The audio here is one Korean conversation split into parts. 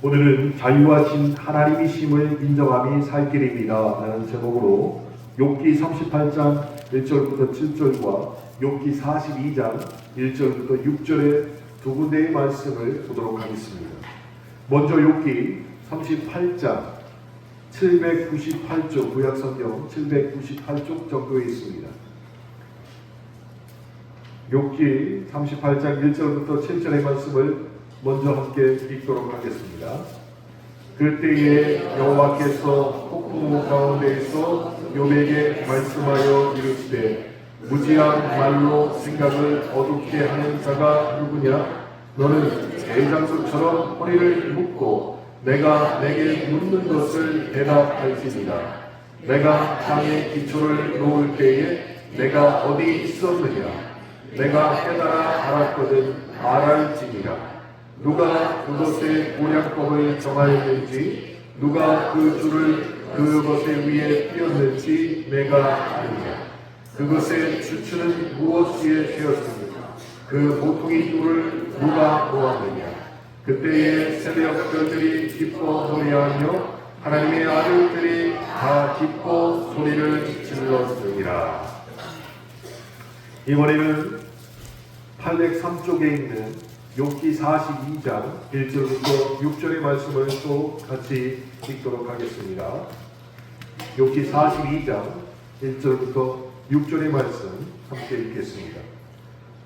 오늘은 자유하신 하나님이심을 인정함이 살 길입니다 라는 제목으로 욥기 38장 1절부터 7절과 욥기 42장 1절부터 6절의 두 군데의 말씀을 보도록 하겠습니다. 먼저 욥기 38장 798쪽, 구약성경 798쪽 정도에 있습니다. 욥기 38장 1절부터 7절의 말씀을 먼저 함께 읽도록 하겠습니다. 그때에 여호와께서 폭풍우 가운데에서 욥에게 말씀하여 이르시되 무지한 말로 생각을 어둡게 하는 자가 누구냐? 너는 대장수처럼 허리를 묶고 내가 내게 묻는 것을 대답할지니라. 내가 땅에 기초를 놓을 때에 내가 어디 있었느냐? 내가 깨달아 알았거든 알할지니라. 누가 그것의 모량법을 정하였는지 누가 그 줄을 그것의 위에 띄었는지 내가 아느냐. 그것의 주추는 무엇이에 세웠습니까? 그 모퉁이 뿔을 누가 놓았느냐. 그때에 새벽 별들이 기뻐 노래하며 하나님의 아들들이 다 기뻐 소리를 질렀으리라. 이번에는 803쪽에 있는 욥기 42장 1절부터 6절의 말씀을 또 같이 읽도록 하겠습니다. 욥기 42장 1절부터 6절의 말씀 함께 읽겠습니다.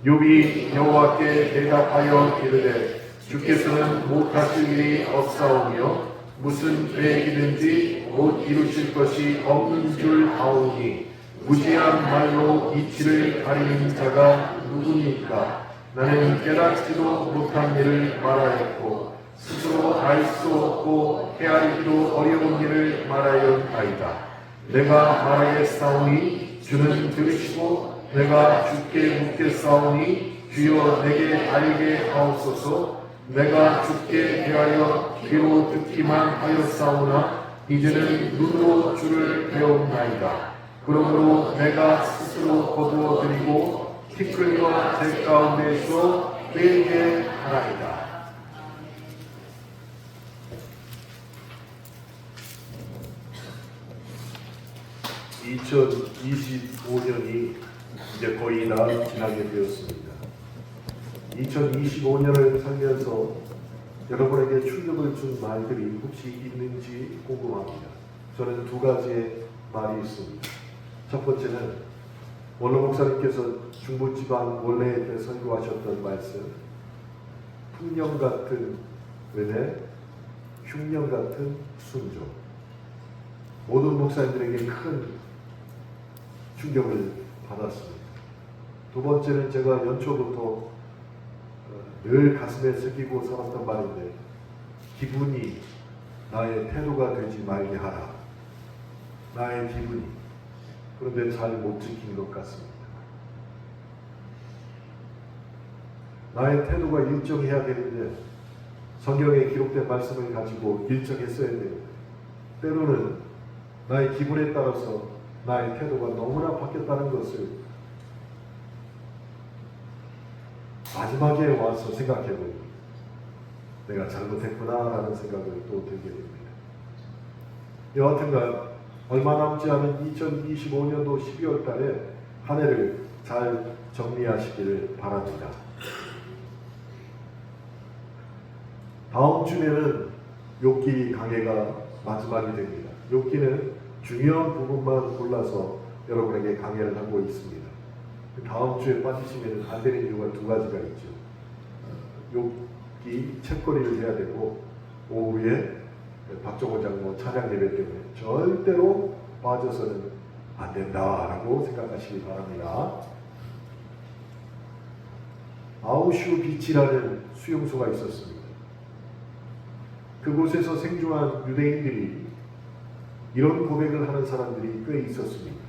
욥이 여호와께 대답하여 이르되 주께서는 못하실 일이 없사오며 무슨 계획이든지 못 이루실 것이 없는 줄 아오니 무지한 말로 이치를 가리는 자가 누구니까? 나는 깨닫지도 못한 일을 말하였고 스스로 알 수 없고 헤아리기도 어려운 일을 말하였나이다. 내가 말하겠사오니 주는 들으시고 내가 주께 묻겠사오니 주여 내게 알게 하옵소서. 내가 주께 대하여 귀로 듣기만 하였사오나 이제는 눈으로 주를 배웠나이다. 그러므로 내가 스스로 거두어 드리고 티끌과 제 가운데서 빼게 하나이다. (2025년이) 이제 거의 다 지나게 되었습니다. 2025년을 살면서 여러분에게 충격을 준 말들이 혹시 있는지 궁금합니다. 저는 두 가지의 말이 있습니다. 첫 번째는 원로 목사님께서 중부지방 원래에 때 설교하셨던 말씀, 풍년 같은 은혜, 흉년 같은 순종. 모든 목사님들에게 큰 충격을 받았습니다. 두 번째는 제가 연초부터 늘 가슴에 새기고 살았던 말인데, 기분이 나의 태도가 되지 말게 하라. 나의 기분이. 그런데 잘 못 지킨 것 같습니다. 나의 태도가 일정해야 되는데 성경에 기록된 말씀을 가지고 일정했어야 돼요. 때로는 나의 기분에 따라서 나의 태도가 너무나 바뀌었다는 것을 마지막에 와서 생각해보니 내가 잘못했구나라는 생각을 또 들게 됩니다. 여하튼간 얼마 남지 않은 2025년도 12월 달에 한 해를 잘 정리하시기를 바랍니다. 다음 주에는 욥기 강해가 마지막이 됩니다. 욥기는 중요한 부분만 골라서 여러분에게 강해를 하고 있습니다. 다음 주에 빠지시면 안 되는 이유가 두 가지가 있죠. 욥기 책거리를 해야 되고 오후에 박종호 장로 찬양 예배 때문에 절대로 빠져서는 안 된다라고 생각하시기 바랍니다. 아우슈비츠라는 수용소가 있었습니다. 그곳에서 생존한 유대인들이 이런 고백을 하는 사람들이 꽤 있었습니다.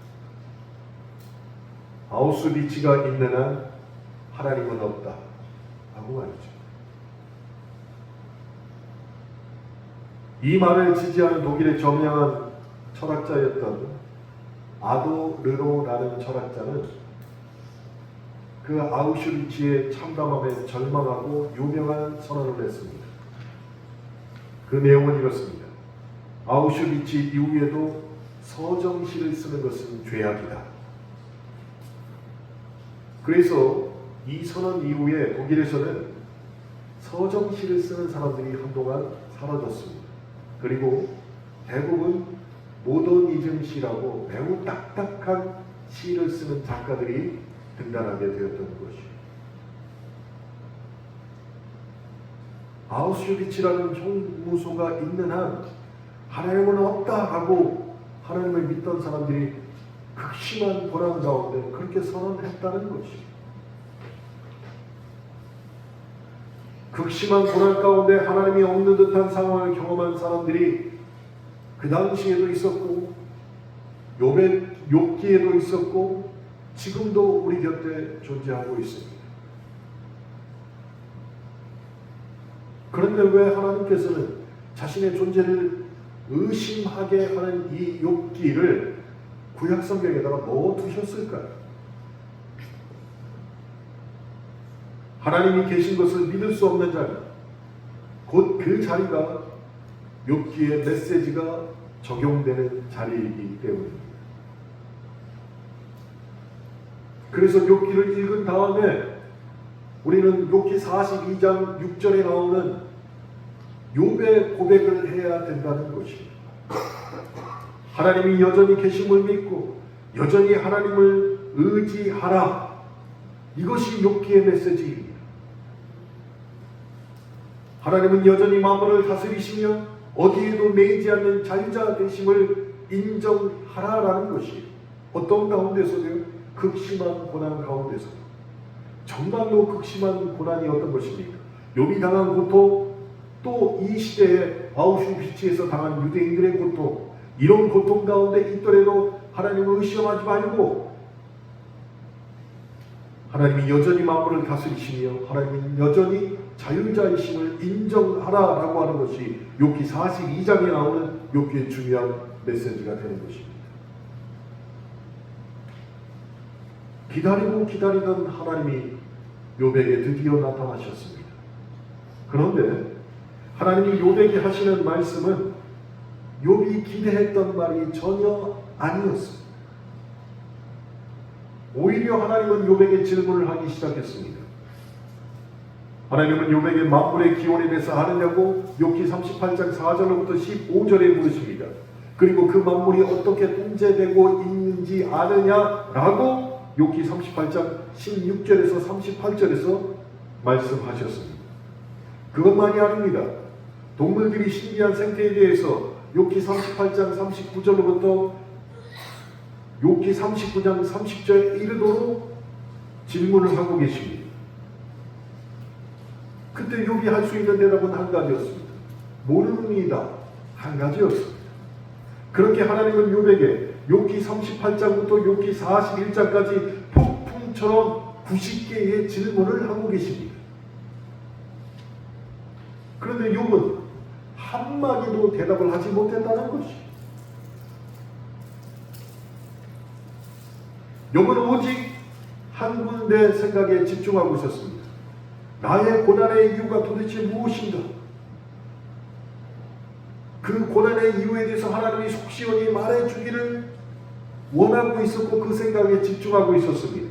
아우슈비츠가 있는 한 하나님은 없다 하고 말이죠. 이 말을 지지하는 독일의 저명한 철학자였던 아도르노라는 철학자는 그 아우슈비츠의 참담함에 절망하고 유명한 선언을 했습니다. 그 내용은 이렇습니다. 아우슈비츠 이후에도 서정시를 쓰는 것은 죄악이다. 그래서 이 선언 이후에 독일에서는 서정시를 쓰는 사람들이 한동안 사라졌습니다. 그리고 대부분 모더니즘 시라고 매우 딱딱한 시를 쓰는 작가들이 등단하게 되었던 것이죠. 아우슈비츠라는 형무소가 있는 한 하나님은 없다 하고 하나님을 믿던 사람들이 극심한 고난 가운데 그렇게 선언했다는 것이죠. 극심한 고난 가운데 하나님이 없는 듯한 상황을 경험한 사람들이 그 당시에도 있었고 욥기에도 있었고 지금도 우리 곁에 존재하고 있습니다. 그런데 왜 하나님께서는 자신의 존재를 의심하게 하는 이 욥기를 구약 성경에다가 넣어두셨을까요? 하나님이 계신 것을 믿을 수 없는 자리, 곧 그 자리가 욥기의 메시지가 적용되는 자리이기 때문입니다. 그래서 욥기를 읽은 다음에 우리는 욥기 42장 6절에 나오는 욥의 고백을 해야 된다는 것입니다. 하나님이 여전히 계심을 믿고 여전히 하나님을 의지하라. 이것이 욥기의 메시지입니다. 하나님은 여전히 만물을 다스리시며 어디에도 매이지 않는 자유자 되심을 인정하라라는 것이 어떤 가운데서도요? 극심한 고난 가운데서 정말로 극심한 고난이 어떤 것입니까? 욥이 당한 고통, 또 이 시대에 아우슈비츠에서 당한 유대인들의 고통, 이런 고통 가운데 있더라도 하나님을 의심하지 말고 하나님이 여전히 만물을 다스리시며 하나님은 여전히 자유자이심을 인정하라라고 하는 것이 욥기 42장에 나오는 욥기의 중요한 메시지가 되는 것입니다. 기다리고 기다리던 하나님이 욥에게 드디어 나타나셨습니다. 그런데 하나님이 욥에게 하시는 말씀은 욥이 기대했던 말이 전혀 아니었습니다. 오히려 하나님은 욥에게 질문을 하기 시작했습니다. 하나님은 욥에게 만물의 기원에 대해서 아느냐고 욥기 38장 4절로부터 15절에 물으십니다. 그리고 그 만물이 어떻게 통제되고 있는지 아느냐라고 욥기 38장 16절에서 38절에서 말씀하셨습니다. 그것만이 아닙니다. 동물들이 신비한 생태에 대해서 욥기 38장 39절로부터 욥기 39장 30절에 이르도록 질문을 하고 계십니다. 그때 욥이 할 수 있는 대답은 한 가지였습니다. 모릅니다. 한 가지였습니다. 그렇게 하나님은 욥에게 욥기 38장부터 욥기 41장까지 폭풍처럼 90개의 질문을 하고 계십니다. 그런데 욥은 한마디도 대답을 하지 못했다는 것이. 욥은 오직 한 군데 생각에 집중하고 있었습니다. 나의 고난의 이유가 도대체 무엇인가? 그 고난의 이유에 대해서 하나님이 속 시원히 말해주기를 원하고 있었고 그 생각에 집중하고 있었습니다.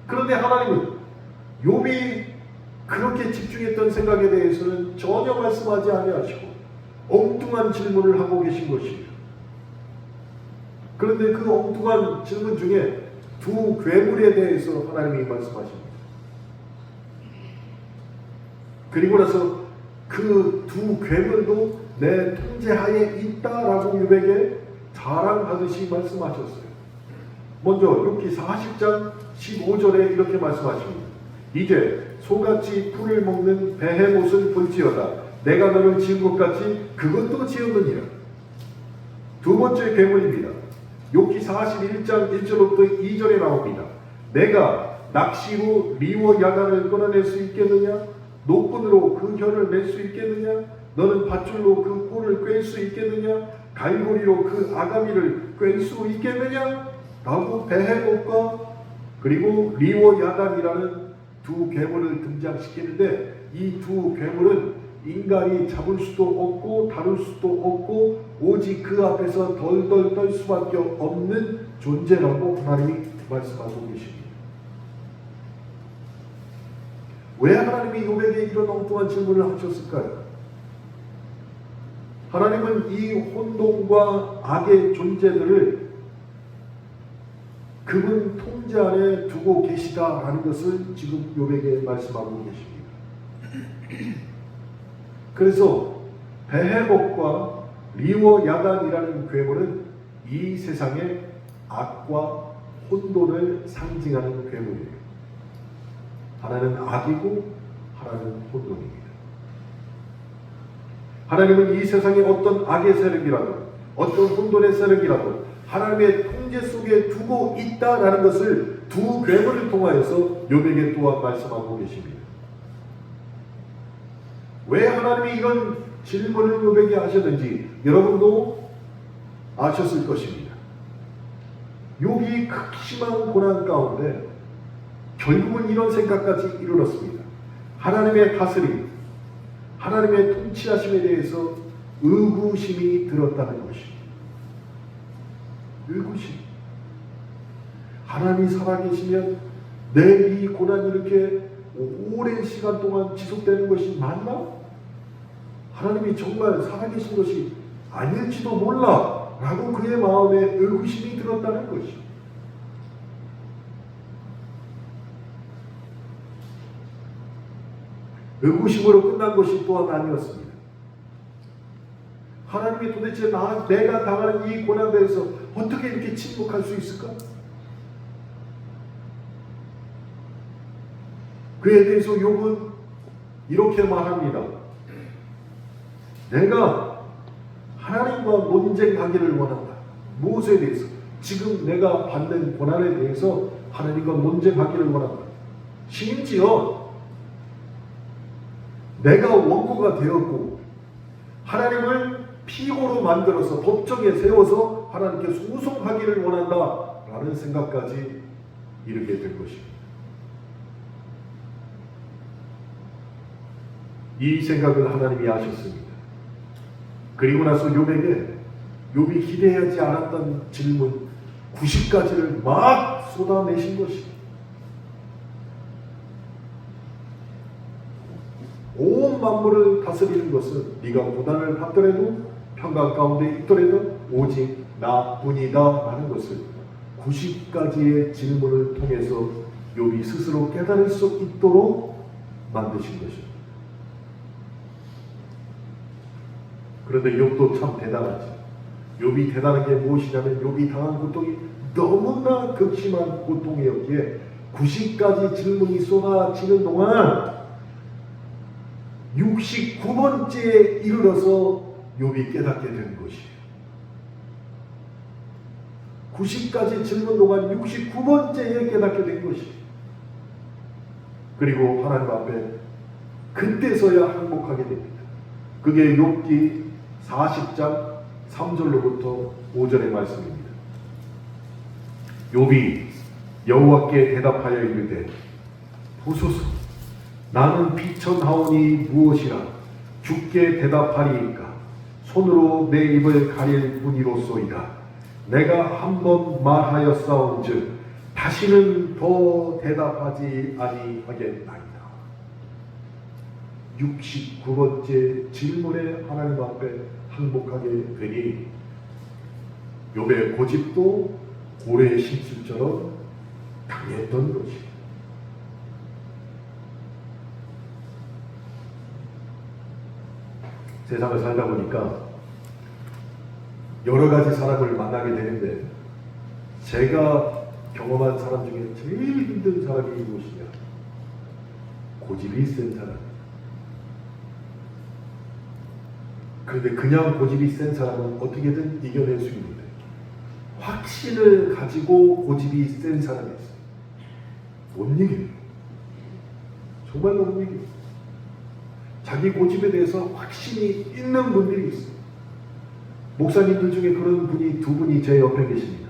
그런데 하나님은 욥이 그렇게 집중했던 생각에 대해서는 전혀 말씀하지 아니하시고 엉뚱한 질문을 하고 계신 것입니다. 그런데 그 엉뚱한 질문 중에 두 괴물에 대해서 하나님이 말씀하십니다. 그리고 나서 그 두 괴물도 내 통제하에 있다라고 욥에게 자랑하듯이 말씀하셨어요. 먼저 욥기 40장 15절에 이렇게 말씀하십니다. 이제 소같이 풀을 먹는 베헤못을 볼지어다. 내가 너를 지은 것 같이 그것도 지었느니라. 두 번째 괴물입니다. 욥기 41장 1절부터 2절에 나옵니다. 내가 낚시로 리워 야단을 끊어낼 수 있겠느냐? 노끈으로 그 혀를 맬 수 있겠느냐? 너는 밧줄로 그 꼴을 꿰 수 있겠느냐? 갈고리로 그 아가미를 꿰 수 있겠느냐? 라고 베헤못과 그리고 리워 야단이라는 두 괴물을 등장시키는데 이 두 괴물은 인간이 잡을 수도 없고 다룰 수도 없고 오직 그 앞에서 덜덜 떨 수밖에 없는 존재라고 하나님이 말씀하고 계십니다. 왜 하나님이 욥에게 이런 엉뚱한 질문을 하셨을까요? 하나님은 이 혼돈과 악의 존재들을 그분 통제 안에 두고 계시다라는 것을 지금 욥에게 말씀하고 계십니다. 그래서 베헤못과 리워 야단이라는 괴물은 이 세상의 악과 혼돈을 상징하는 괴물이에요. 하나는 악이고 하나는 혼돈입니다. 하나님은 이 세상에 어떤 악의 세력이라도 어떤 혼돈의 세력이라도 하나님의 통제 속에 두고 있다라는 것을 두 괴물을 통하여서 욥에게 또한 말씀하고 계십니다. 왜 하나님이 이런 질문을 욥에게 하셨는지 여러분도 아셨을 것입니다. 욥이 극심한 고난 가운데 결국은 이런 생각까지 이르렀습니다. 하나님의 다스림, 하나님의 통치하심에 대해서 의구심이 들었다는 것입니다. 의구심. 하나님이 살아계시면 내 이 고난이 이렇게 오랜 시간 동안 지속되는 것이 맞나? 하나님이 정말 살아계신 것이 아닐지도 몰라 라고 그의 마음에 의구심이 들었다는 것입니다. 의구심으로 끝난 것이 또한 아니었습니다. 하나님이 도대체 내가 당하는 이 고난에 대해서 어떻게 이렇게 침묵할 수 있을까? 그에 대해서 욥은 이렇게 말합니다. 내가 하나님과 논쟁하기를 원한다. 무엇에 대해서? 지금 내가 받는 고난에 대해서 하나님과 논쟁하기를 원한다. 심지어 내가 원고가 되었고 하나님을 피고로 만들어서 법정에 세워서 하나님께 소송하기를 원한다 라는 생각까지 이르게 된 것입니다. 이 생각을 하나님이 아셨습니다. 그리고 나서 욥에게 욥이 기대하지 않았던 질문 90가지를 막 쏟아내신 것입니다. 온 만물을 다스리는 것은 네가 고난을 받더라도 평강 가운데 있더라도 오직 나뿐이다 라는 것을 90가지의 질문을 통해서 욥이 스스로 깨달을 수 있도록 만드신 것입니다. 그런데 욥도 참 대단하죠. 욥이 대단한 게 무엇이냐면 욥이 당한 고통이 너무나 극심한 고통이었기에 90가지 질문이 쏟아지는 동안 69번째에 이르러서 욥이 깨닫게 된 것이에요. 90가지 질문 동안 69번째에 깨닫게 된 것이에요. 그리고 하나님 앞에 그때서야 항복하게 됩니다. 그게 욥기 40장 3절로부터 5절의 말씀입니다. 욥이 여호와께 대답하여 이르되 보소서 나는 비천하오니 무엇이라 주께 대답하리이까 손으로 내 입을 가릴 뿐이로소이다. 내가 한 번 말하였사온즉 다시는 더 대답하지 아니하겠나이다. 69번째 질문에 하나님 앞에 항복하게 되니 욥의 고집도 고래의 심술처럼 강했던 것입니다. 세상을 살다 보니까 여러 가지 사람을 만나게 되는데 제가 경험한 사람 중에 제일 힘든 사람이 무엇이냐? 고집이 센 사람. 그런데 그냥 고집이 센 사람은 어떻게든 이겨낼 수 있는데 확신을 가지고 고집이 센 사람이 있어요. 못 이겨요. 정말로 못 이겨요. 자기 고집에 대해서 확신이 있는 분들이 있어요. 목사님들 중에 그런 분이 두 분이 제 옆에 계십니다.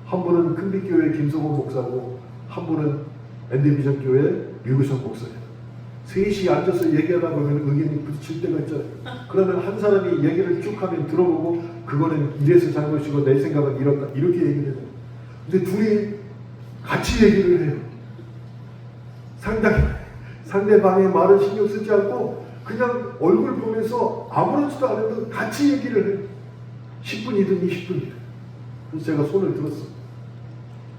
한 분은 큰빛교회 김성호 목사고 한 분은 엔드비전교회 류구성 목사예요. 셋이 앉아서 얘기하다 보면 의견이 부딪힐 때가 있잖아요. 그러면 한 사람이 얘기를 쭉 하면 들어보고 그거는 이래서 잘못이고 내 생각은 이렇다 이렇게 얘기를 해요. 근데 둘이 같이 얘기를 해요. 상대방의 말을 신경 쓰지 않고 그냥 얼굴 보면서 아무렇지도 않아도 같이 얘기를 해요. 10분이든 20분이든. 그래서 제가 손을 들었어요.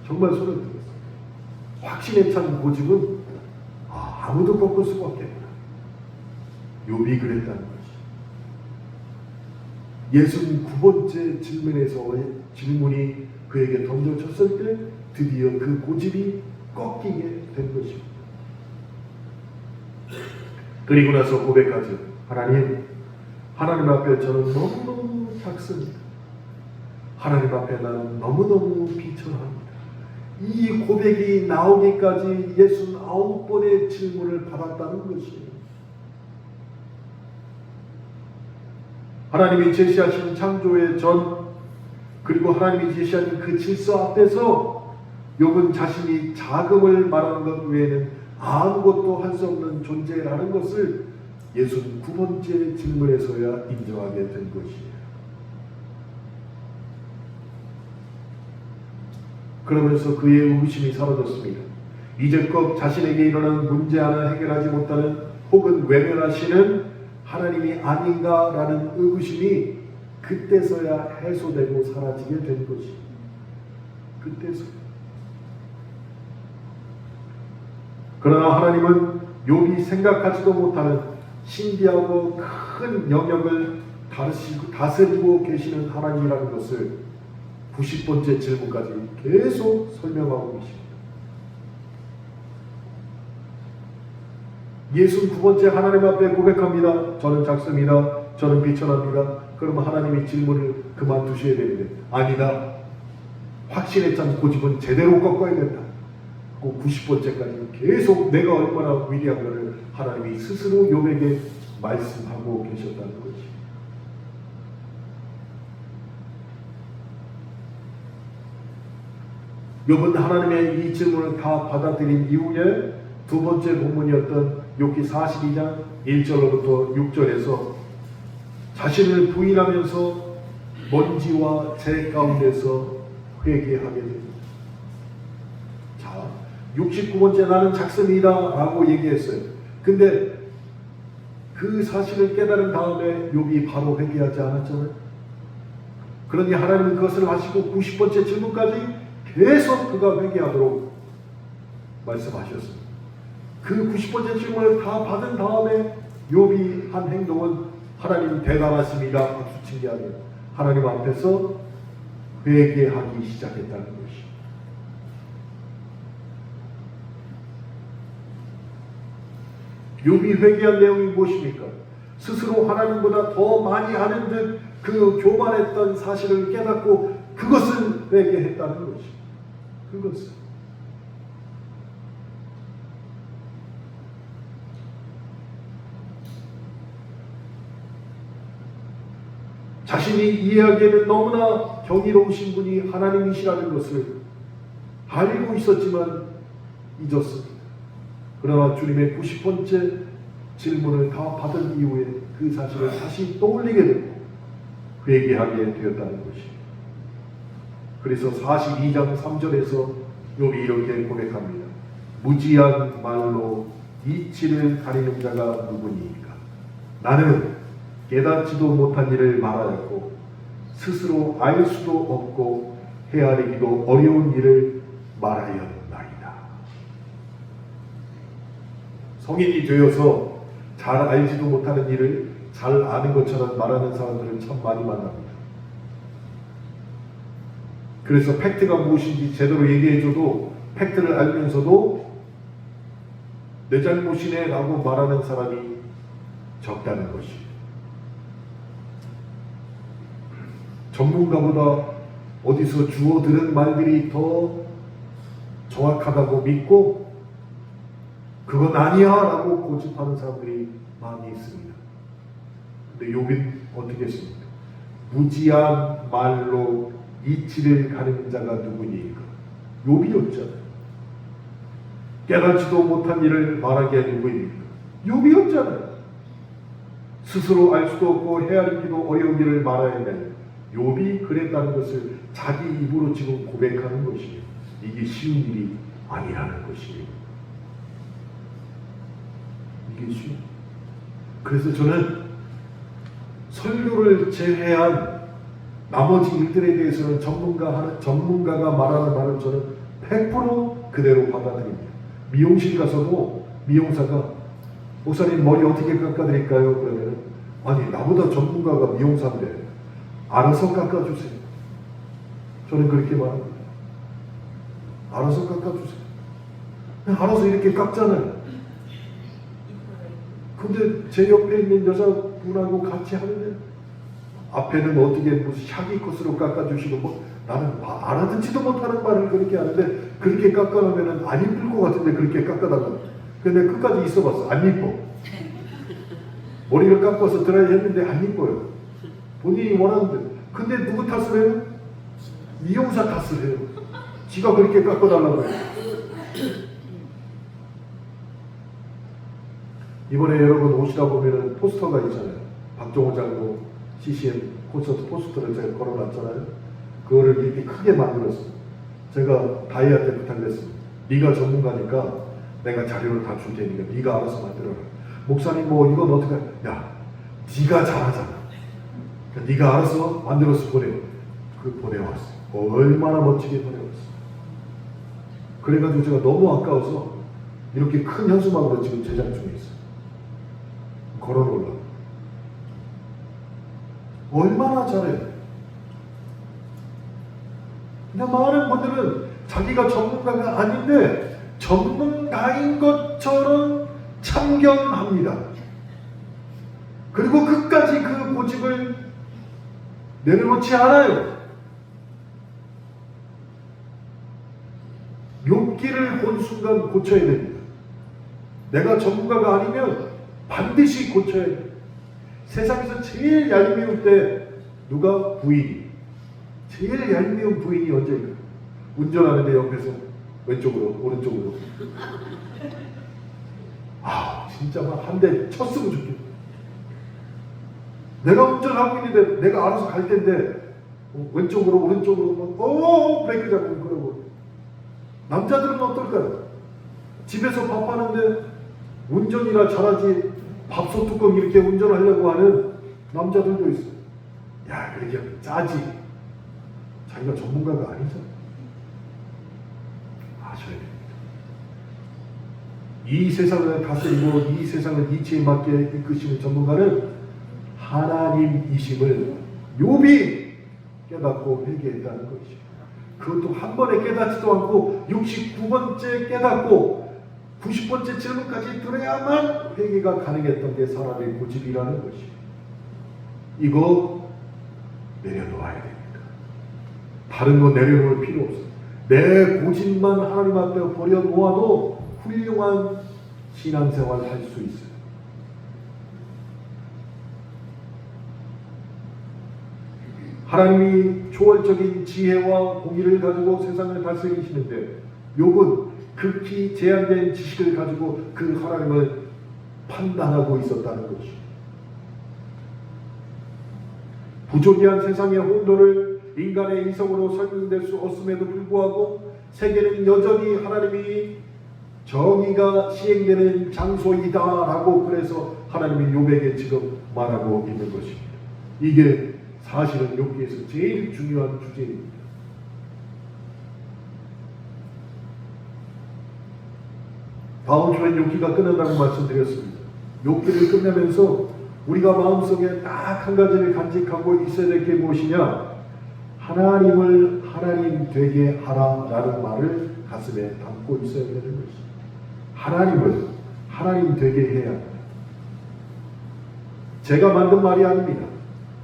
정말 손을 들었어요. 확신에 찬 고집은 아무도 꺾을 수가 없겠구나. 욥이 그랬다는 것이. 69번째 질문이 그에게 던져졌을 때 드디어 그 고집이 꺾이게 된 것입니다. 그리고 나서 고백하죠. 하나님 앞에 저는 너무너무 작습니다. 하나님 앞에 나는 너무너무 비천합니다. 이 고백이 나오기까지 69번의 질문을 받았다는 것이에요. 하나님이 제시하신 창조의 전, 그리고 하나님이 제시하신 그 질서 앞에서 욥은 자신이 자금을 말하는 것 외에는 아무것도 할 수 없는 존재라는 것을 69번째 질문에서야 인정하게 된 것이에요. 그러면서 그의 의구심이 사라졌습니다. 이제껏 자신에게 일어난 문제 하나 해결하지 못하는 혹은 외면하시는 하나님이 아닌가라는 의구심이 그때서야 해소되고 사라지게 된 것입니다. 그때서. 그러나 하나님은 욥이 생각하지도 못하는 신비하고 큰 영역을 다스리고 계시는 하나님이라는 것을 90번째 질문까지 계속 설명하고 계십니다. 69번째 하나님 앞에 고백합니다. 저는 작습니다. 저는 비천합니다. 그러면 하나님이 질문을 그만두셔야 되는데 아니다. 확신에 찬 고집은 제대로 꺾어야 된다. 90번째까지 계속 내가 얼마나 위대한가를 하나님이 스스로 욥에게 말씀하고 계셨다는 것이. 욥은 하나님의 이 질문을 다 받아들인 이후에 두 번째 본문이었던 욥기 42장 1절로부터 6절에서 자신을 부인하면서 먼지와 재 가운데서 회개하게 됩니다. 자, 69번째 나는 작습니다 라고 얘기했어요. 근데 그 사실을 깨달은 다음에 욥이 바로 회개하지 않았잖아요. 그러니 하나님은 그것을 하시고 90번째 질문까지 계속 그가 회개하도록 말씀하셨습니다. 그 90번째 질문을 다 받은 다음에 욥이 한 행동은 하나님 대단하십니다 박수치기 아니라 하나님 앞에서 회개하기 시작했다는 것이. 욥이 회개한 내용이 무엇입니까? 스스로 하나님보다 더 많이 아는 듯 그 교만했던 사실을 깨닫고 그것을 회개했다는 것이. 그것을. 자신이 이해하기에는 너무나 경이로우신 분이 하나님이시라는 것을 알고 있었지만 잊었습니다. 그러나 주님의 90번째 질문을 다 받은 이후에 그 사실을 다시 떠올리게 되고 회개하게 되었다는 것입니다. 그래서 42장 3절에서 욥이 이렇게 고백합니다. 무지한 말로 이치를 가리는 자가 누구니까? 나는 깨닫지도 못한 일을 말하였고 스스로 알 수도 없고 헤아리기도 어려운 일을 말하였나이다. 성인이 되어서 잘 알지도 못하는 일을 잘 아는 것처럼 말하는 사람들은 참 많이 만납니다. 그래서 팩트가 무엇인지 제대로 얘기해줘도 팩트를 알면서도 내 잘못이네 라고 말하는 사람이 적다는 것이. 전문가보다 어디서 주워 들은 말들이 더 정확하다고 믿고 그건 아니야 라고 고집하는 사람들이 많이 있습니다. 근데 욥은 어떻게 했습니까? 무지한 말로 이치를 가리는 자가 누구니까? 욥이었잖아요. 깨닫지도 못한 일을 말하게 한 누구입니까? 욥이었잖아요. 스스로 알 수도 없고 헤아리기도 어려운 일을 말아야 했는데 욥이 그랬다는 것을 자기 입으로 지금 고백하는 것이에요. 이게 쉬운 일이 아니라는 것이에요. 이게 쉬운. 그래서 저는 설교를 제외한 나머지 일들에 대해서는 전문가가 말하는 말을 저는 100% 그대로 받아들입니다. 미용실 가서도 미용사가 목사님 머리 어떻게 깎아드릴까요? 그러면 아니 나보다 전문가가 미용사인데 알아서 깎아주세요. 저는 그렇게 말합니다. 알아서 깎아주세요. 알아서 이렇게 깎잖아요. 근데 제 옆에 있는 여자분하고 같이 하는데 앞에는 어떻게 무슨 샤기 코스로 깎아주시고 뭐 나는 알아듣지도 못하는 말을 그렇게 하는데 그렇게 깎아놓으면 안 이쁠 것 같은데 그렇게 깎아달라. 근데 끝까지 있어봤어. 안 이뻐. 머리를 깎아서 드라이 했는데 안 이뻐요. 본인이 원하는데. 근데 누구 탓을 해요? 미용사 탓을 해요. 지가 그렇게 깎아달라고 해요. 이번에 여러분 오시다 보면은 포스터가 있잖아요. 박종호 장로 CCM 콘서트 포스터를 제가 걸어놨잖아요. 그거를 이렇게 크게 만들었어요. 제가 다이아한테 부탁을 했습니다. 네가 전문가니까 내가 자료를 다 줄 테니까 네가 알아서 만들어라. 목사님 뭐 이건 어떻게 야 네가 잘하잖아. 그러니까 네가 알아서 만들어서 보내. 그 보내왔어요. 얼마나 멋지게 보내왔어요. 그래가지고 제가 너무 아까워서 이렇게 큰 현수막으로 지금 제작 중에 있어요. 걸어놓으려고. 얼마나 잘해요. 근데 많은 분들은 자기가 전문가가 아닌데 전문가인 것처럼 참견합니다. 그리고 끝까지 그 고집을 내려놓지 않아요. 욥기를 본 순간 고쳐야 됩니다. 내가 전문가가 아니면 반드시 고쳐야 돼요. 세상에서 제일 얄미울 때 누가 부인이 제일 얄미운 부인이 언제일까요? 운전하는데 옆에서 왼쪽으로 오른쪽으로 진짜 막 한 대 쳤으면 좋겠다. 내가 운전하고 있는데 내가 알아서 갈 텐데 왼쪽으로 오른쪽으로 막 브레이크 잡고 그러고. 남자들은 어떨까요? 집에서 밥하는데 운전이나 잘하지 밥솥 뚜껑 이렇게 운전하려고 하는 남자들도 있어요. 야, 그렇게 짜지. 자기가 전문가가 아니잖아. 아셔야 됩니다. 이 세상을 다스리고 이 세상을 이치에 맞게 이끄시는 전문가는 하나님이심을 욥이 깨닫고 회개했다는 것이죠. 그것도 한 번에 깨닫지도 않고 69번째 깨닫고 90번째 질문까지 들어야만 회개가 가능했던 게 사람의 고집이라는 것이에요. 이거 내려놓아야 됩니다. 다른 거 내려놓을 필요 없어요. 내 고집만 하나님 앞에 버려놓아도 훌륭한 신앙생활을 할 수 있어요. 하나님이 초월적인 지혜와 공의를 가지고 세상을 다스리시는데 욥은 극히 제한된 지식을 가지고 그 하나님을 판단하고 있었다는 것이죠. 부조리한 세상의 혼돈을 인간의 이성으로 설명될 수 없음에도 불구하고 세계는 여전히 하나님이 정의가 시행되는 장소이다라고 그래서 하나님이 욥에게 지금 말하고 있는 것입니다. 이게 사실은 욥기에서 제일 중요한 주제입니다. 다음 주엔 욥기가 끝난다고 말씀드렸습니다. 욥기를 끝내면서 우리가 마음속에 딱 한 가지를 간직하고 있어야 될 게 무엇이냐? 하나님을 하나님 되게 하라라는 말을 가슴에 담고 있어야 되는 것입니다. 하나님을 하나님 되게 해야 합니다. 제가 만든 말이 아닙니다.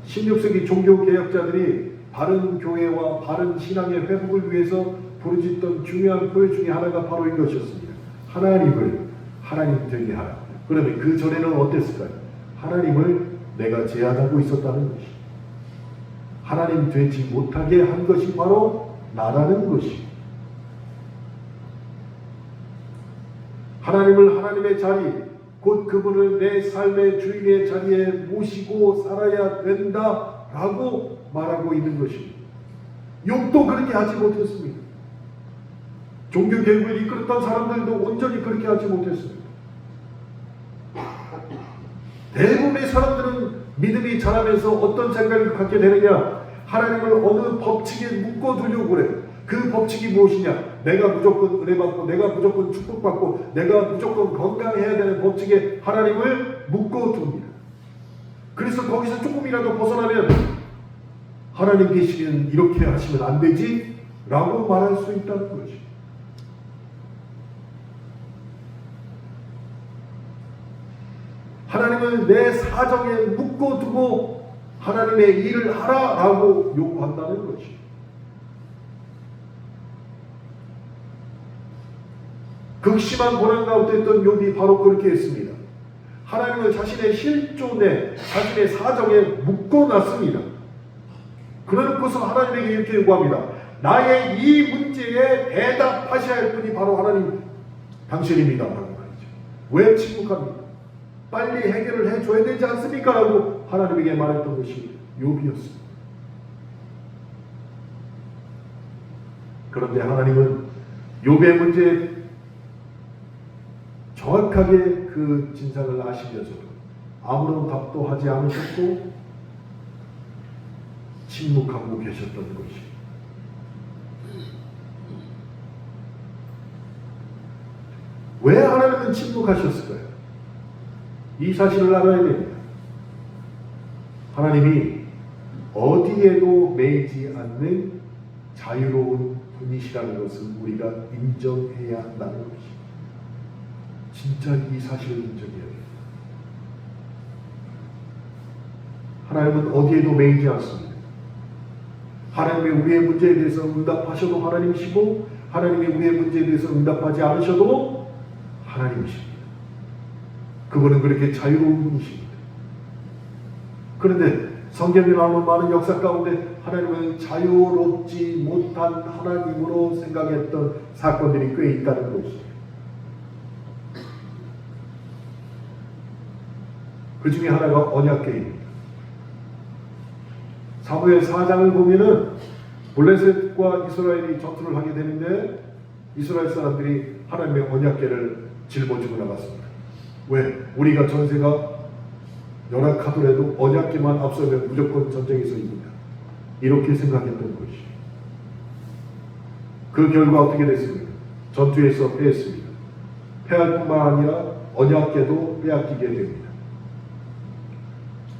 16세기 종교개혁자들이 바른 교회와 바른 신앙의 회복을 위해서 부르짖던 중요한 표현 중에 하나가 바로 이것이었습니다. 하나님을 하나님 되게 하라. 그러면 그 전에는 어땠을까요? 하나님을 내가 제한하고 있었다는 것이. 하나님 되지 못하게 한 것이 바로 나라는 것이. 하나님을 하나님의 자리, 곧 곧 그분을 내 삶의 주인의 자리에 모시고 살아야 된다라고 말하고 있는 것입니다. 욥도 그렇게 하지 못했습니다. 종교 개혁을 이끌었던 사람들도 온전히 그렇게 하지 못했습니다. 대부분의 사람들은 믿음이 자라면서 어떤 생각을 갖게 되느냐? 하나님을 어느 법칙에 묶어두려고 그래요. 그 법칙이 무엇이냐? 내가 무조건 은혜 받고, 내가 무조건 축복받고, 내가 무조건 건강해야 되는 법칙에 하나님을 묶어둡니다. 그래서 거기서 조금이라도 벗어나면 하나님 계시면 이렇게 하시면 안 되지? 라고 말할 수 있다는 거죠. 하나님을 내 사정에 묶어두고 하나님의 일을 하라라고 요구한다는 것이. 극심한 고난 가운데 있던 욥이 바로 그렇게 했습니다. 하나님을 자신의 실존에, 자신의 사정에 묶어놨습니다. 그러고서 하나님에게 이렇게 요구합니다. 나의 이 문제에 대답하셔야 할 분이 바로 하나님 당신입니다. 라고 말이죠. 왜 침묵합니까? 빨리 해결을 해줘야 되지 않습니까? 라고 하나님에게 말했던 것이 욥이었습니다. 그런데 하나님은 욥의 문제에 정확하게 그 진상을 아시면서도 아무런 답도 하지 않으셨고 침묵하고 계셨던 것이. 왜 하나님은 침묵하셨을까요? 이 사실을 알아야 됩니다. 하나님이 어디에도 매이지 않는 자유로운 분이시라는 것을 우리가 인정해야 한다는 것입니다. 진짜 이 사실을 인정해야 됩니다. 하나님은 어디에도 매이지 않습니다. 하나님의 우리의 문제에 대해서 응답하셔도 하나님이시고, 하나님의 우리의 문제에 대해서 응답하지 않으셔도 하나님이십니다. 그분은 그렇게 자유로운 분이십니다. 그런데 성경에 나오는 많은 역사 가운데 하나님은 자유롭지 못한 하나님으로 생각했던 사건들이 꽤 있다는 것입니다. 그 중에 하나가 언약궤입니다. 사무엘 4장을 보면은 블레셋과 이스라엘이 전투를 하게 되는데 이스라엘 사람들이 하나님의 언약궤를 짊어지고 나갔습니다. 왜? 우리가 전세가 열악하더라도 언약궤만 앞서면 무조건 전쟁에서 이깁니다. 이렇게 생각했던 것이. 그 결과 어떻게 됐습니까? 전투에서 패했습니다. 패할 뿐만 아니라 언약궤도 빼앗기게 됩니다.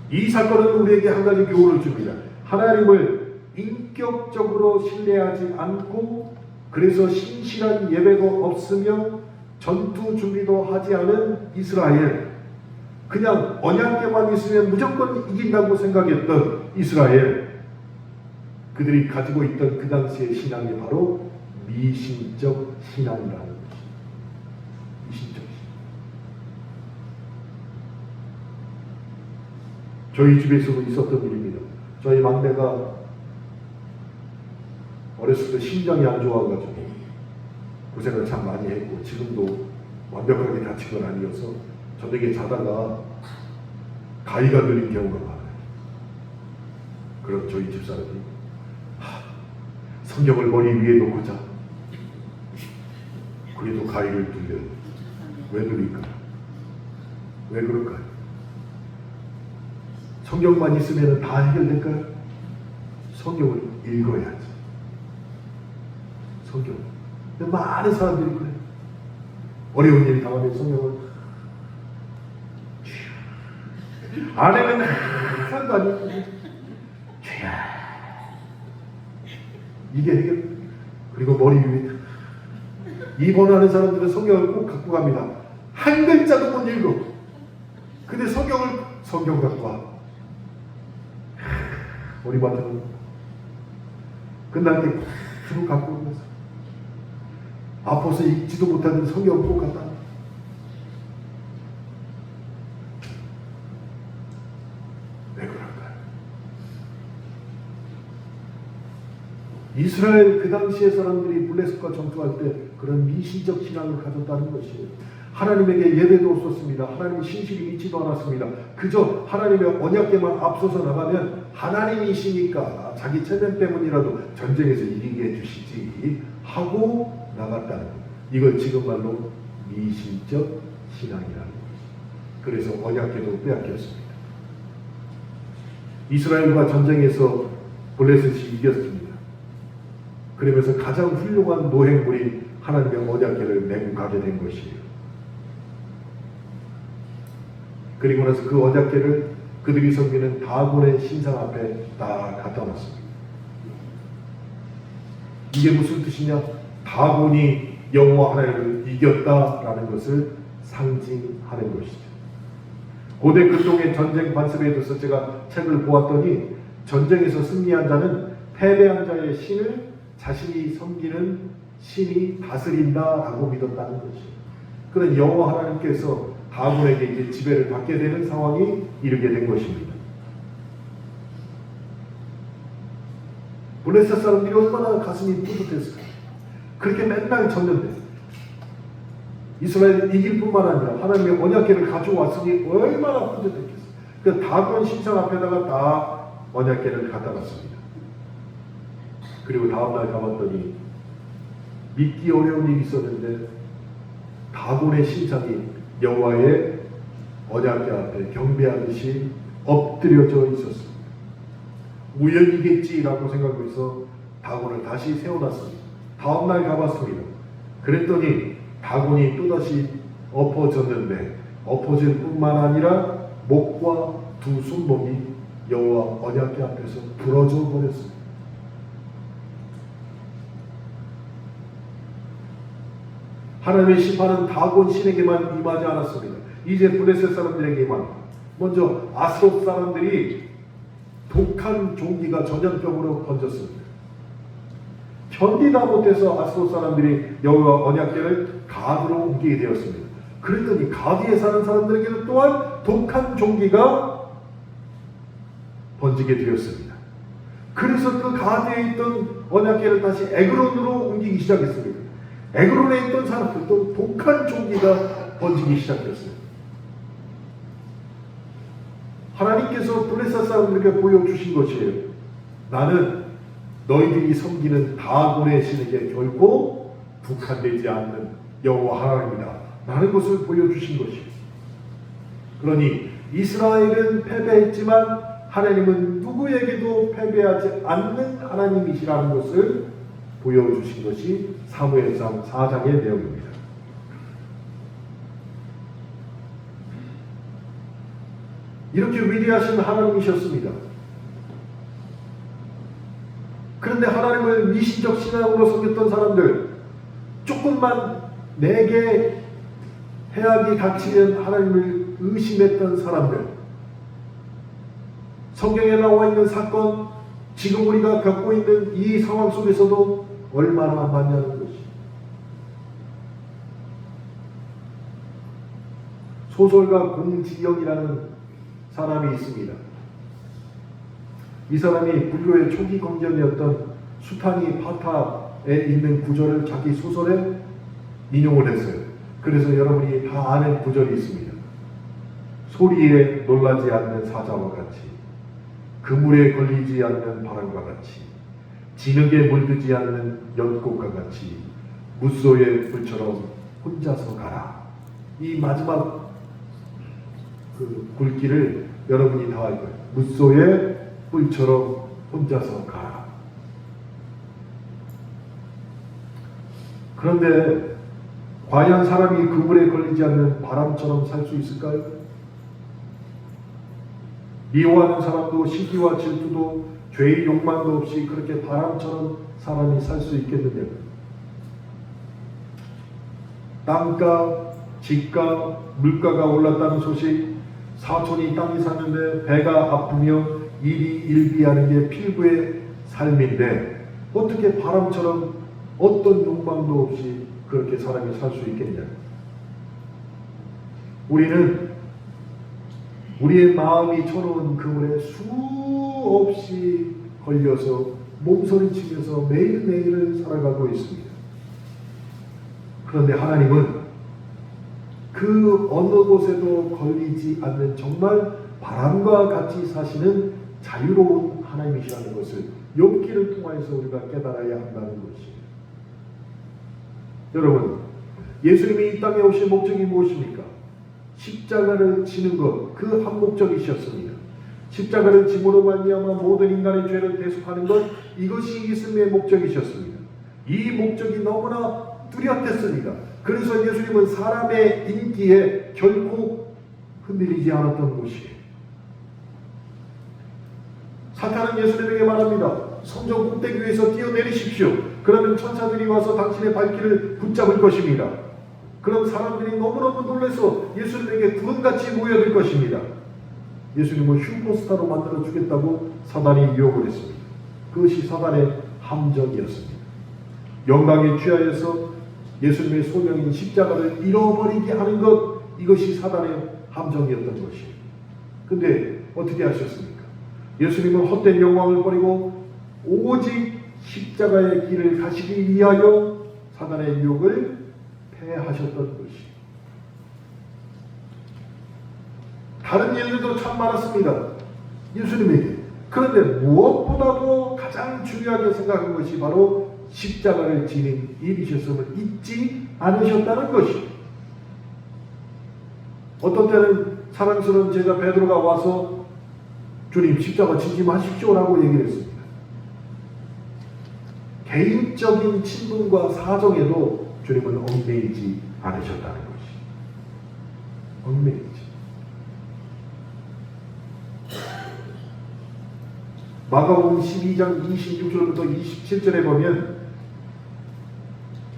이 사건은 우리에게 한 가지 교훈을 줍니다. 하나님을 인격적으로 신뢰하지 않고 그래서 신실한 예배가 없으며 전투 준비도 하지 않은 이스라엘, 그냥 언약궤만 있으면 무조건 이긴다고 생각했던 이스라엘, 그들이 가지고 있던 그 당시의 신앙이 바로 미신적 신앙이라는 것입니다. 미신적 신앙. 저희 집에서도 있었던 일입니다. 저희 막내가 어렸을 때 심장이 안 좋아가지고 고생을 참 많이 했고 지금도 완벽하게 다친 건 아니어서 저녁에 자다가 가위가 들린 경우가 많아요. 그럼 저희 집사람이 성경을 머리 위에 놓고 자. 그래도 가위를 들려요. 왜 들릴까요? 왜 그럴까요? 성경만 있으면 다 해결될까요? 성경을 읽어야지. 성경. 많은 사람들이 그래요. 어려운 일이 당하면 성경을 아내는 항상 다니고 이게 해결. 그리고 머리 위에 입원하는 사람들은 성경을 꼭 갖고 갑니다. 한 글자도 못 읽어. 근데 성경 갖고 와. 머리맡에는 끝날 때 주로 갖고 오면서 아파서 읽지도 못하는 성경을 꼭 갖다. 왜 그럴까요? 이스라엘 그 당시의 사람들이 블레셋과 전투할 때 그런 미신적 신앙을 가졌다는 것이에요. 하나님에게 예배도 없었습니다. 하나님 신실히 믿지도 않았습니다. 그저 하나님의 언약궤만 앞서서 나가면 하나님이시니까 자기 체면 때문이라도 전쟁에서 이기게 해주시지 하고 나갔다는 것. 이걸 지금 말로 미신적 신앙이라는 것이죠. 그래서 언약궤도 빼앗겼습니다. 이스라엘과 전쟁에서 블레셋이 이겼습니다. 그러면서 가장 훌륭한 노획물이 하나님의 언약궤를 메고 가게 된 것이에요. 그리고 나서 그 언약궤를 그들이 섬기는 다곤의 신상 앞에 딱 갖다 놨습니다. 이게 무슨 뜻이냐? 다곤이 여호와 하나님을 이겼다라는 것을 상징하는 것이죠. 고대 근동의 전쟁 관습에 대해서 제가 책을 보았더니 전쟁에서 승리한 자는 패배한 자의 신을 자신이 섬기는 신이 다스린다라고 믿었다는 것이죠. 그런 여호와 하나님께서 다곤에게 이제 지배를 받게 되는 상황이 이르게 된 것입니다. 블레셋 사람들이 얼마나 가슴이 뿌듯했을까. 그렇게 맨날 졌는데 이스라엘 이길 뿐만 아니라 하나님의 언약궤를 가져왔으니 얼마나 뿌듯했겠어요. 그 다곤 신상 앞에다가 다 언약궤를 갖다 놨습니다. 그리고 다음날 가봤더니 믿기 어려운 일이 있었는데 다곤의 신상이 여호와의 언약궤 앞에 경배하듯이 엎드려져 있었습니다. 우연이겠지라고 생각해서 다곤을 다시 세워놨습니다. 다음날 가봤습니다. 그랬더니 다곤이 또다시 엎어졌는데 엎어질 뿐만 아니라 목과 두 손목이 여호와 언약궤 앞에서 부러져 버렸습니다. 하나님의 심판은 다곤 신에게만 임하지 않았습니다. 이제 블레셋 사람들에게만. 먼저 아스롯 사람들이 독한 종기가 전염병으로 번졌습니다. 견디다 못해서 아스롯 사람들이 여호와 언약궤를 가드로 옮기게 되었습니다. 그랬더니 가드에 사는 사람들에게는 또한 독한 종기가 번지게 되었습니다. 그래서 그 가드에 있던 언약궤를 다시 에그론으로 옮기기 시작했습니다. 에그론에 있던 사람들도 독한 종기가 번지기 시작했어요. 하나님께서 블레셋 사람들에게 보여주신 것이에요. 나는 너희들이 섬기는 다곤의 신에게 결코 북한되지 않는 여호와 하나님이다 라는 것을 보여주신 것이에요. 그러니 이스라엘은 패배했지만 하나님은 누구에게도 패배하지 않는 하나님이시라는 것을 보여주신 것이 사무엘상 4장의 내용입니다. 이렇게 위대하신 하나님이셨습니다. 그런데 하나님을 미신적 신앙으로 섬겼던 사람들, 조금만 내게 해악이 닥치면 하나님을 의심했던 사람들, 성경에 나와 있는 사건, 지금 우리가 겪고 있는 이 상황 속에서도 얼마나 많냐는 것이. 소설가 공지영이라는 사람이 있습니다. 이 사람이 불교의 초기 경전이었던 수타니 파타에 있는 구절을 자기 소설에 인용을 했어요. 그래서 여러분이 다 아는 구절이 있습니다. 소리에 놀라지 않는 사자와 같이, 그물에 걸리지 않는 바람과 같이, 진흙에 물들지 않는 연꽃과 같이 무소의 불처럼 혼자서 가라. 이 마지막 그 굵기를 여러분이 다 알 거예요. 무소의 뿔처럼 혼자서 가라. 그런데 과연 사람이 그물에 걸리지 않는 바람처럼 살 수 있을까요? 미워하는 사람도 시기와 질투도 죄의 욕망도 없이 그렇게 바람처럼 사람이 살 수 있겠느냐고. 땅가, 집가, 물가가 올랐다는 소식, 사촌이 땅이 샀는데 배가 아프며 일이 일비하는 게 필부의 삶인데 어떻게 바람처럼 어떤 욕망도 없이 그렇게 사람이 살 수 있겠냐. 우리는 우리의 마음이 쳐놓은 그물에 수없이 걸려서 몸서리치면서 매일매일을 살아가고 있습니다. 그런데 하나님은 그 어느 곳에도 걸리지 않는 정말 바람과 같이 사시는 자유로운 하나님이시라는 것을 욥기를 통해서 우리가 깨달아야 한다는 것입니다. 여러분, 예수님이 이 땅에 오신 목적이 무엇입니까? 십자가를 지는 것, 그 한 목적이셨습니다. 십자가를 짐으로 말미암아 모든 인간의 죄를 대속하는 것, 이것이 예수님의 목적이셨습니다. 이 목적이 너무나 뚜렷했습니다. 그래서 예수님은 사람의 인기에 결코 흔들리지 않았던 것이에요. 사탄은 예수님에게 말합니다. 성전 꼭대기 위에서 뛰어내리십시오. 그러면 천사들이 와서 당신의 발길을 붙잡을 것입니다. 그럼 사람들이 너무너무 놀라서 예수님에게 구름같이 모여들 것입니다. 예수님을 슈퍼스타로 만들어 주겠다고 사단이 유혹을 했습니다. 그것이 사단의 함정이었습니다. 영광에 취하여서 예수님의 소명인 십자가를 잃어버리게 하는 것, 이것이 사단의 함정이었던 것이에요. 근데 어떻게 하셨습니까? 예수님은 헛된 영광을 버리고 오직 십자가의 길을 가시기 위하여 사단의 유혹을 패하셨던 것이에요. 다른 일들도 참 많았습니다. 예수님에게. 그런데 무엇보다도 가장 중요하게 생각한 것이 바로 십자가를 지는 일이셨음을 잊지 않으셨다는 것이에요. 어떤 때는 사랑스러운 제자 베드로가 와서 주님 십자가 지지 마십시오라고 얘기를 했습니다. 개인적인 친분과 사정에도 주님은 얽매이지 않으셨다는 것이에요. 얽매이지. 마가복음 12장 26절부터 27절에 보면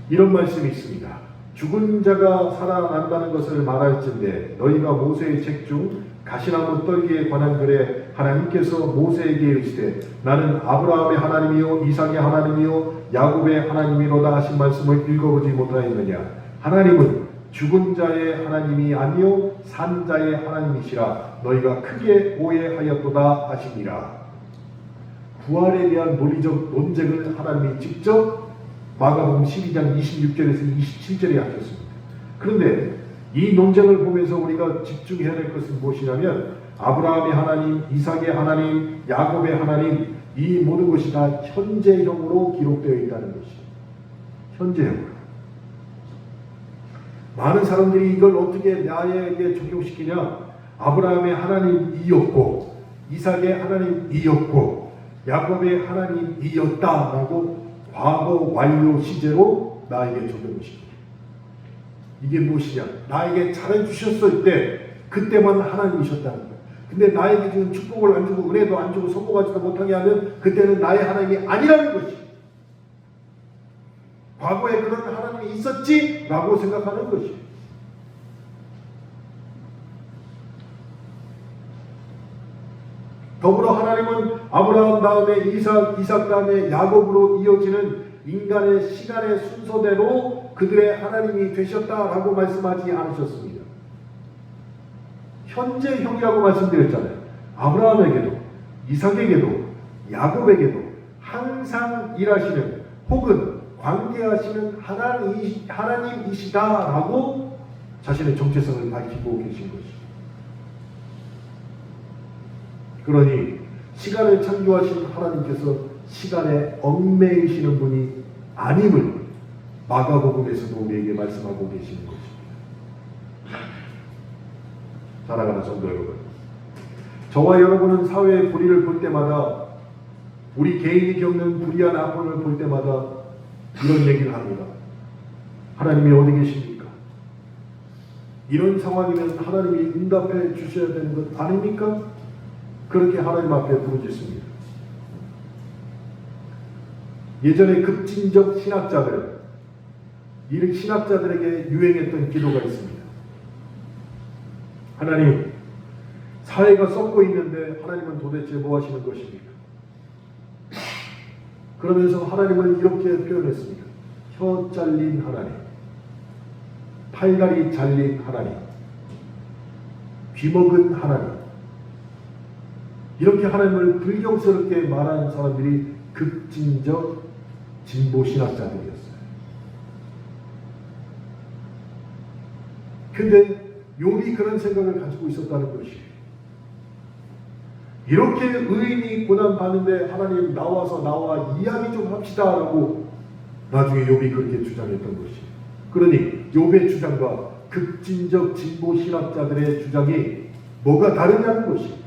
이런 말씀이 있습니다. 죽은 자가 살아난다는 것을 말할진대 너희가 모세의 책 중 가시나무 떨기에 관한 글에 하나님께서 모세에게 이르시되 나는 아브라함의 하나님이요 이삭의 하나님이요 야곱의 하나님이로다 하신 말씀을 읽어보지 못하였느냐. 하나님은 죽은 자의 하나님이 아니요 산 자의 하나님이시라 너희가 크게 오해하였도다 하시니라. 부활에 대한 논리적 논쟁을 하나님이 직접 마가복음 12장 26절에서 27절에 하셨습니다. 그런데 이 논쟁을 보면서 우리가 집중해야 될 것은 무엇이냐면 아브라함의 하나님, 이삭의 하나님, 야곱의 하나님, 이 모든 것이 다 현재형으로 기록되어 있다는 것이에요. 현재형으로. 많은 사람들이 이걸 어떻게 나에게 적용시키냐? 아브라함의 하나님이었고 이삭의 하나님이었고 야곱의 하나님이었다라고 과거 완료 시제로 나에게 적용을 시킵니다. 이게 무엇이냐? 나에게 잘해주셨을 때 그때만 하나님이셨다는 거예요. 근데 나에게 지금 축복을 안 주고 은혜도 안 주고 성공하지도 못하게 하면 그때는 나의 하나님이 아니라는 것이. 과거에 그런 하나님이 있었지? 라고 생각하는 것이. 더불어 하나님은 아브라함 다음에 이삭 다음에 야곱으로 이어지는 인간의 시간의 순서대로 그들의 하나님이 되셨다라고 말씀하지 않으셨습니다. 현재형이라고 말씀드렸잖아요. 아브라함에게도 이삭에게도 야곱에게도 항상 일하시는 혹은 관계하시는 하나님이시다라고 자신의 정체성을 밝히고 계신 것이죠. 그러니 시간을 창조하신 하나님께서 시간에 얽매이시는 분이 아님을 마가복음에서도 우리에게 말씀하고 계시는 것입니다. 사랑하는 성도 여러분, 저와 여러분은 사회의 불의를 볼 때마다 우리 개인이 겪는 불의한 아픔을 볼 때마다 이런 얘기를 합니다. 하나님이 어디 계십니까? 이런 상황이면 하나님이 응답해 주셔야 되는 것 아닙니까? 그렇게 하나님 앞에 부르짖습니다. 예전에 급진적 신학자들, 이 신학자들에게 유행했던 기도가 있습니다. 하나님, 사회가 썩고 있는데 하나님은 도대체 뭐 하시는 것입니까? 그러면서 하나님을 이렇게 표현했습니다. 혀 잘린 하나님, 팔다리 잘린 하나님, 귀먹은 하나님. 이렇게 하나님을 불경스럽게 말하는 사람들이 급진적 진보 신학자들이었어요. 근데 욥이 그런 생각을 가지고 있었다는 것이에요. 이렇게 의인이 고난 받는데 하나님 나와 이야기 좀 합시다라고 나중에 욥이 그렇게 주장했던 것이에요. 그러니 욥의 주장과 급진적 진보 신학자들의 주장이 뭐가 다르냐는 것이에요.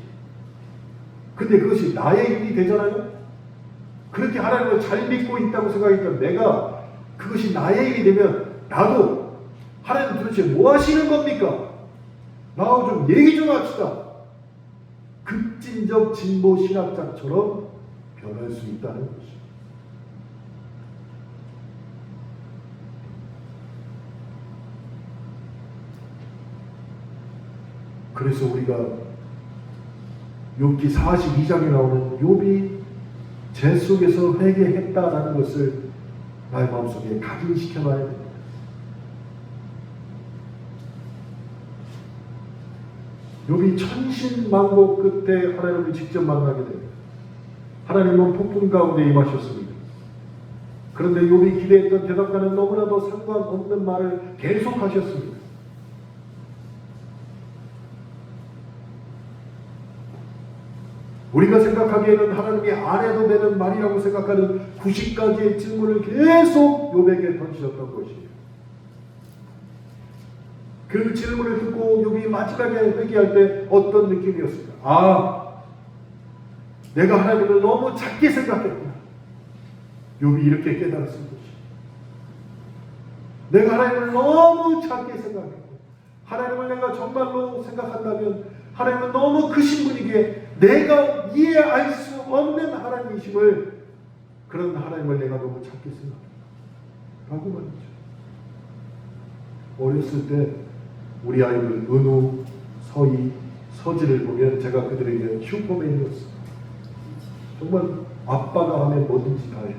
근데 그것이 나의 일이 되잖아요. 그렇게 하나님을 잘 믿고 있다고 생각했던 내가 그것이 나의 일이 되면 나도 하나님 도대체 뭐 하시는 겁니까? 나하고 좀 얘기 좀 합시다. 급진적 진보 신학자처럼 변할 수 있다는 것이죠. 그래서 우리가 욥기 42장에 나오는 욥이 죄 속에서 회개했다라는 것을 나의 마음속에 각인시켜 놔야 됩니다. 욥이 천신만고 끝에 하나님을 직접 만나게 됩니다. 하나님은 폭풍 가운데 임하셨습니다. 그런데 욥이 기대했던 대답과는 너무나도 상관없는 말을 계속하셨습니다. 우리가 생각하기에는 하나님이 안 해도 되는 말이라고 생각하는 90가지의 질문을 계속 욥에게 던지셨던 것이에요. 그 질문을 듣고 욥이 마지막에 회개할 때 어떤 느낌이었을까? 아, 내가 하나님을 너무 작게 생각했구나. 욥이 이렇게 깨달았을 것이에요. 내가 하나님을 너무 작게 생각했고, 하나님을 내가 정말로 생각한다면 하나님은 너무 크신 분이기에 내가 이해할 수 없는 하나님이심을, 그런 하나님을 내가 너무 작게 생각했다 라고 말이죠. 어렸을 때 우리 아이들 은우, 서희, 서지를 보면 제가 그들에게 슈퍼맨이었어요. 정말 아빠가 하면 뭐든지 다 해요.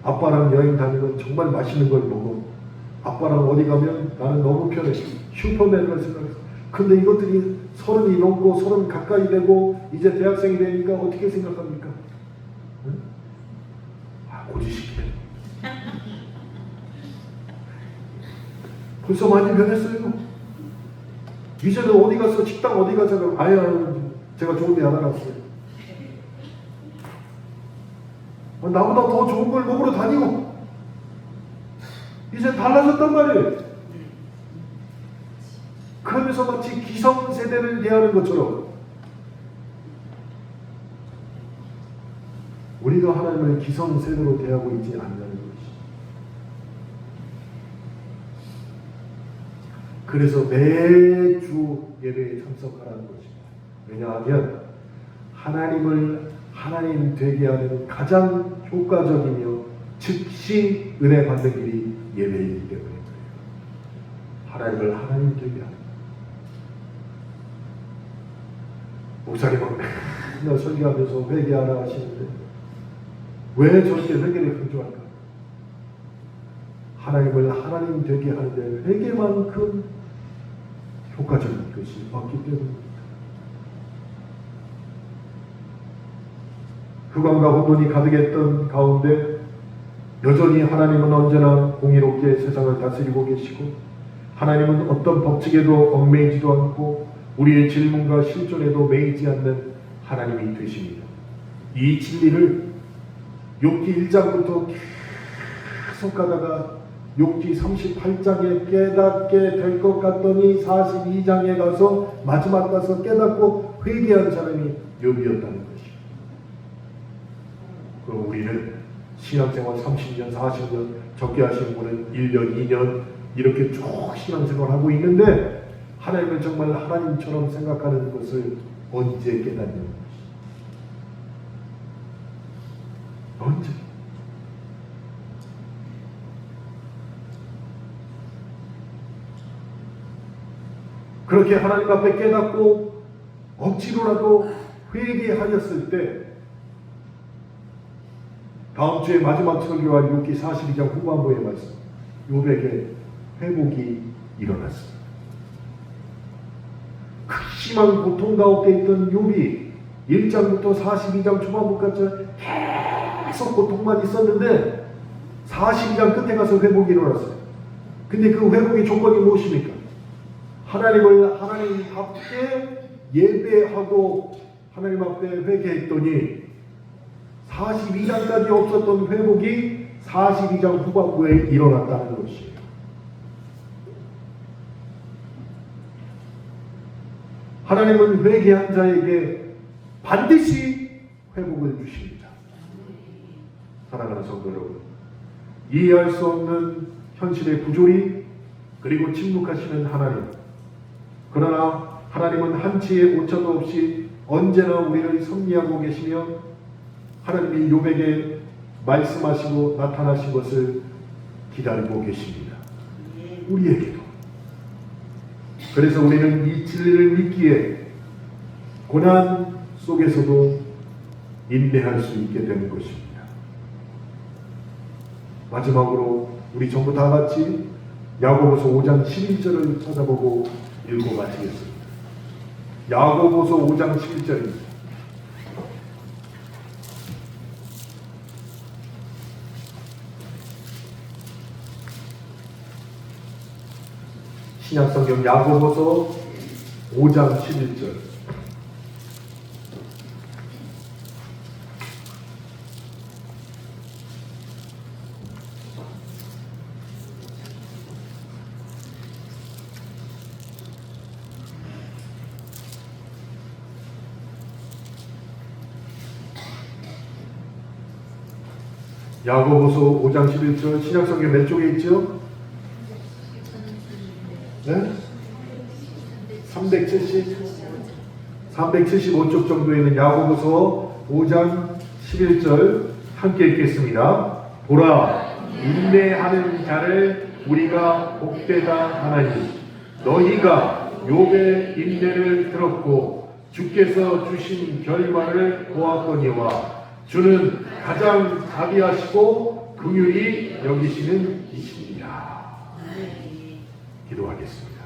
아빠랑 여행 다니면 정말 맛있는 걸 먹어. 아빠랑 어디 가면 나는 너무 편해. 슈퍼맨을 생각해서. 근데 이것들이 30이 넘고 30 가까이 되고 이제 대학생이 되니까 어떻게 생각합니까? 응? 아, 고지식해. 벌써 많이 변했어요. 이제는 어디 가서 식당 어디 가서 아야 제가 좋은 데 알아놨어요. 나보다 더 좋은 걸 먹으러 다니고 이제 달라졌단 말이에요. 그러면서 마치 기성세대를 대하는 것처럼 우리가 하나님을 기성세대로 대하고 있지 않냐는 것이죠. 그래서 매주 예배에 참석하라는 것입니다. 왜냐하면 하나님을 하나님 되게 하는 가장 효과적이며 즉시 은혜 받는 길이 예배이기 때문에 하나님을 하나님 되게 하는. 목사님은 맨날 설교하면서 회개하라 하시는데 왜 저렇게 회개를 강조할까? 하나님을 하나님 되게 하는데 회개만큼 효과적인 것이 없기 때문입니다. 흑암과 혼돈이 가득했던 가운데 여전히 하나님은 언제나 공의롭게 세상을 다스리고 계시고 하나님은 어떤 법칙에도 얽매이지도 않고 우리의 질문과 실존에도 매이지 않는 하나님이 되십니다. 이 진리를 욥기 1장부터 계속 가다가 욥기 38장에 깨닫게 될 것 같더니 42장에 가서 마지막 가서 깨닫고 회개한 사람이 욥이었다는 것입니다. 그럼 우리는 신앙생활 30년, 40년, 적게 하시는 분은 1년, 2년 이렇게 쭉 신앙생활을 하고 있는데 하나님을 정말 하나님처럼 생각하는 것을 언제 깨닫는 것이죠? 언제? 그렇게 하나님 앞에 깨닫고 억지로라도 회개하였을 때 다음 주에 마지막 설교와 욥기 42장 후반부의 말씀, 욥에게 회복이 일어났습니다. 심한 고통 가운데 있던 욥이 1장부터 42장 초반부까지 계속 고통만 있었는데 42장 끝에 가서 회복이 일어났어요. 근데 그 회복의 조건이 무엇입니까? 하나님답게 예배하고 하나님 앞에 회개했더니 42장까지 없었던 회복이 42장 후반부에 일어났다는 것이에요. 하나님은 회개한 자에게 반드시 회복을 주십니다. 사랑하는 성도 여러분, 이해할 수 없는 현실의 부조리 그리고 침묵하시는 하나님, 그러나 하나님은 한치의 오차도 없이 언제나 우리를 섭리하고 계시며 하나님이 욥에게 말씀하시고 나타나신 것을 기다리고 계십니다. 우리에게도. 그래서 우리는 이 진리를 믿기에 고난 속에서도 인내할 수 있게 되는 것입니다. 마지막으로 우리 전부 다 같이 야고보서 5장 11절을 찾아보고 읽고 마치겠습니다. 야고보서 5장 11절입니다. 신약성경 야고보서 5장 11절. 야고보서 5장 11절 신약성경 몇 쪽에 있죠? 네? 375쪽 정도에 있는 야고보서 5장 11절 함께 읽겠습니다. 보라, 인내하는 자를 우리가 복되다 하나니 너희가 욥의 인내를 들었고 주께서 주신 결말을 보았거니와 주는 가장 자비하시고 긍휼히 여기시는 이시니라. 기도하겠습니다.